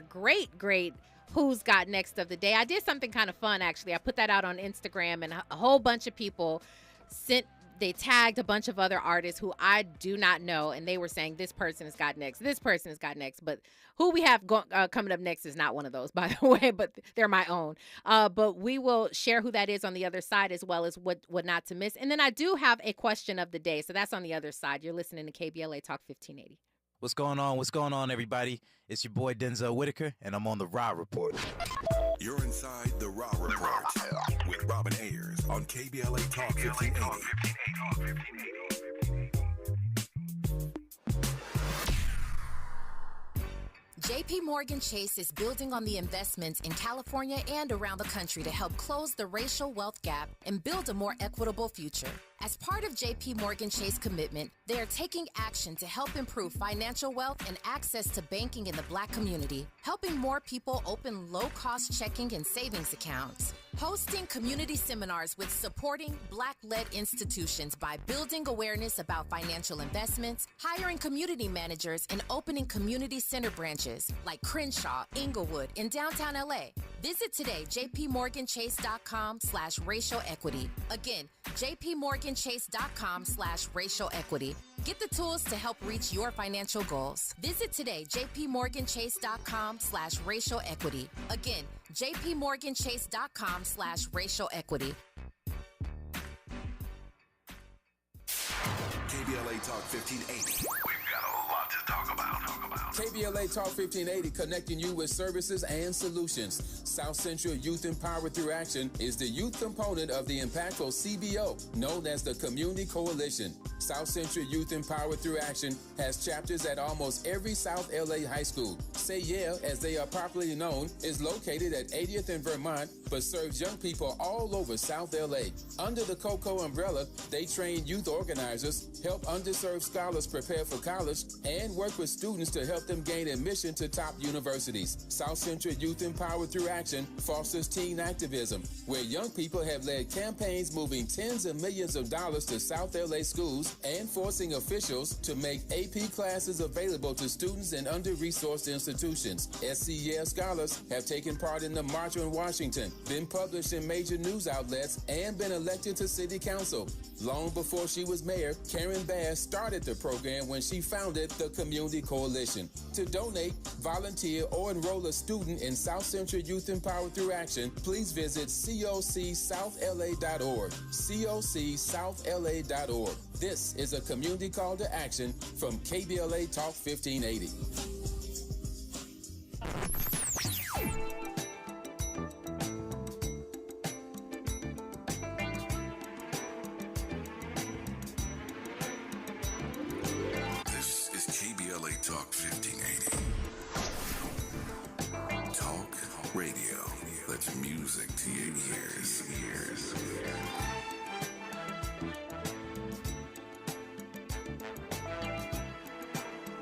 great Who's Got Next of the day. I did something kind of fun, actually. I put that out on Instagram, and a whole bunch of people they tagged a bunch of other artists who I do not know, and they were saying, this person has got next, this person has got next. But who we have coming up next is not one of those, by the way, but they're my own. But we will share who that is on the other side, as well as what not to miss. And then I do have a question of the day, so that's on the other side. You're listening to KBLA Talk 1580. What's going on? What's going on, everybody? It's your boy Denzel Whitaker, and I'm on the Raw Report. You're inside the Raw Report with Robin Ayers on KBLA Talk 1580. JP Morgan Chase is building on the investments in California and around the country to help close the racial wealth gap and build a more equitable future. As part of JP Morgan Chase commitment, they are taking action to help improve financial wealth and access to banking in the Black community, helping more people open low-cost checking and savings accounts, hosting community seminars with supporting Black-led institutions by building awareness about financial investments, hiring community managers, and opening community center branches like Crenshaw, Inglewood, and downtown LA. Visit today, jpmorganchase.com/racial equity. Again, jpmorganchase.com/racial equity. Get the tools to help reach your financial goals. Visit today, jpmorganchase.com/racial equity. Again, jpmorganchase.com/racial equity. KBLA Talk 1580. We've got a lot to talk about. KBLA Talk 1580, connecting you with services and solutions. South Central Youth Empowered Through Action is the youth component of the impactful CBO, known as the Community Coalition. South Central Youth Empowered Through Action has chapters at almost every South LA high school. Say Yeah, as they are popularly known, is located at 80th and Vermont, but serves young people all over South LA. Under the COCO umbrella, they train youth organizers, help underserved scholars prepare for college, and work with students to help them gain admission to top universities. South Central Youth Empowered Through Action fosters teen activism, where young people have led campaigns moving tens of millions of dollars to South LA schools and forcing officials to make AP classes available to students in under-resourced institutions. SCES scholars have taken part in the March on Washington, been published in major news outlets, and been elected to city council. Long before she was mayor, Karen Bass started the program when she founded the Community Coalition. To donate, volunteer, or enroll a student in South Central Youth Empowered Through Action, please visit cocsouthla.org. cocsouthla.org. This is a community call to action from KBLA Talk 1580. This is KBLA Talk 1580. Talk radio. That's music to your ears.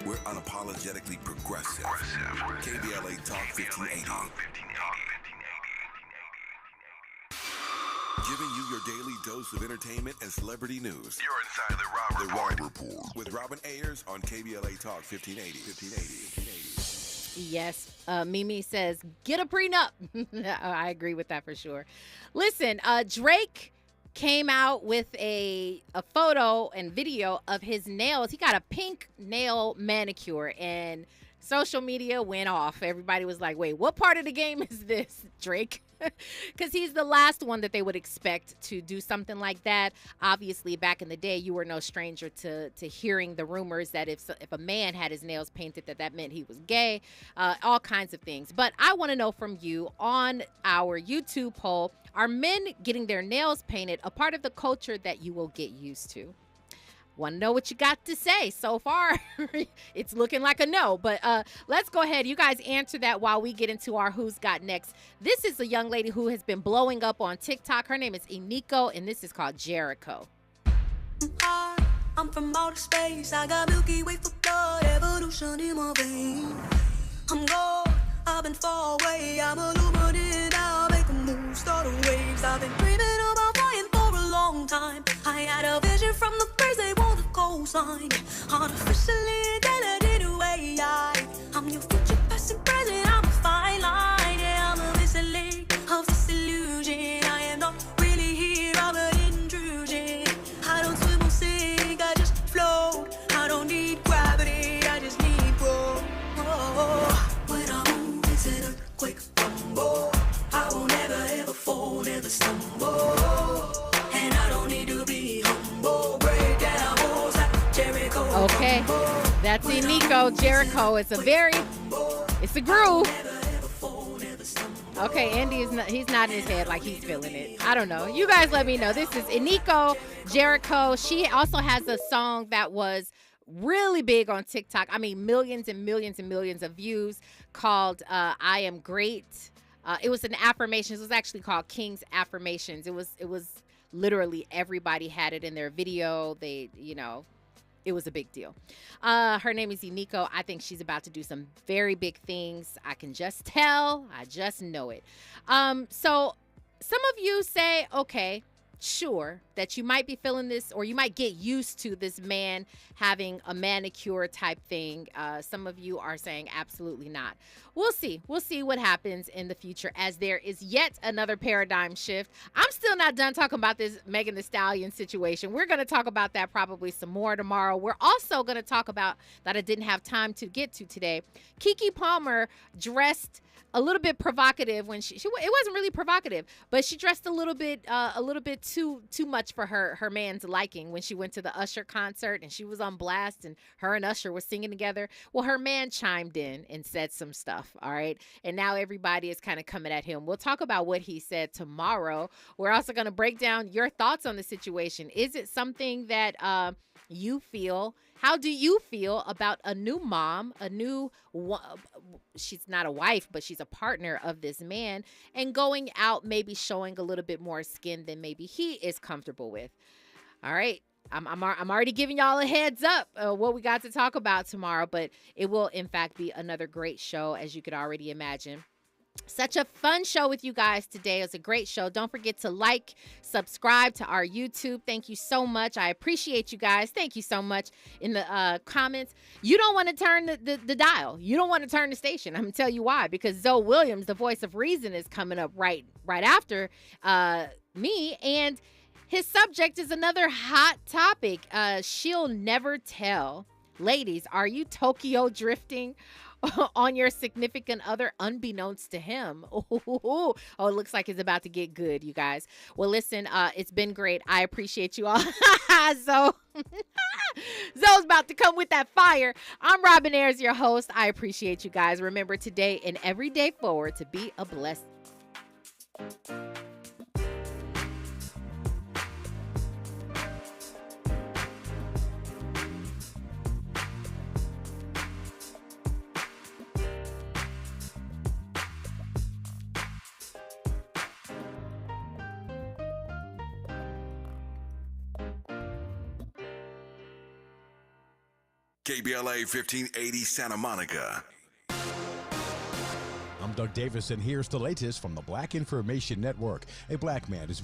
We're unapologetically progressive. KBLA Talk 1580. Giving you your daily dose of entertainment and celebrity news. You're inside the Robin Report. With Robin Ayers on KBLA Talk 1580. Yes. Mimi says, get a prenup. I agree with that for sure. Listen, Drake came out with a photo and video of his nails. He got a pink nail manicure, and social media went off. Everybody was like, wait, what part of the game is this, Drake? Because he's the last one that they would expect to do something like that. Obviously, back in the day, you were no stranger to hearing the rumors that if a man had his nails painted, that meant he was gay, all kinds of things. But I want to know from you on our YouTube poll, are men getting their nails painted a part of the culture that you will get used to? Want to know what you got to say. So far, it's looking like a no. But let's go ahead. You guys answer that while we get into our Who's Got Next. This is a young lady who has been blowing up on TikTok. Her name is Iniko, and this is called Jericho. I'm from outer space. I got Milky Way for blood, evolution in my veins. I'm gold. I've been far away. I'm illuminated. I'll make a move, start a waves. I've been dreaming about flying for a long time. I had a vision from the birds, they want a cosign. Artificially intelligent way. I'm your future, past and present. I'm a fine line. Yeah, I'm a missile of this illusion. I am not really here. I'm an intrusion. I don't swim or sink. I just float. I don't need gravity. I just need growth. When I move, it's an earthquake rumble. I won't ever ever fall, never stumble. And I don't need to be humble. Break down walls like Jericho. Okay, that's Iniko. Jericho. It's a groove. Okay, Andy he's nodding his head like he's feeling it. I don't know. You guys let me know. This is Iniko, Jericho. She also has a song that was really big on TikTok. I mean, millions and millions and millions of views, called I Am Great. It was an affirmation. It was actually called King's Affirmations. It was literally everybody had it in their video. They, it was a big deal. Her name is Iniko. I think she's about to do some very big things. I can just tell. I just know it. So some of you say, okay, sure, that you might be feeling this, or you might get used to this man having a manicure type thing. Some of you are saying absolutely not. We'll see what happens in the future, as there is yet another paradigm shift. I'm still not done talking about this Megan Thee Stallion situation. We're going to talk about that probably some more tomorrow. We're also going to talk about, that I didn't have time to get to today, Keke Palmer dressed a little bit provocative when she it wasn't really provocative, but she dressed a little bit too much for her man's liking when she went to the Usher concert, and she was on blast, and her and Usher were singing together. Well, her man chimed in and said some stuff, all right? And now everybody is kind of coming at him. We'll talk about what he said tomorrow. We're also going to break down your thoughts on the situation. Is it something that you feel? How do you feel about a new mom, she's not a wife, but she's a partner of this man, and going out maybe showing a little bit more skin than maybe he is comfortable with? All right. I'm already giving y'all a heads up what we got to talk about tomorrow, but it will, in fact, be another great show, as you could already imagine. Such a fun show with you guys today. It was a great show. Don't forget to like, subscribe to our YouTube. Thank you so much. I appreciate you guys. Thank you so much. In the comments, you don't want to turn the dial. You don't want to turn the station. I'm going to tell you why. Because Zoe Williams, the voice of reason, is coming up right after me. And his subject is another hot topic. She'll never tell. Ladies, are you Tokyo drifting on your significant other unbeknownst to him? Oh, it looks like it's about to get good, you guys. Well, listen, it's been great. I appreciate you all. Zoe's about to come with that fire. I'm Robin Ayers, your host. I appreciate you guys. Remember, today and every day forward, to be a blessing. KBLA 1580 Santa Monica. I'm Doug Davis, and here's the latest from the Black Information Network. A black man is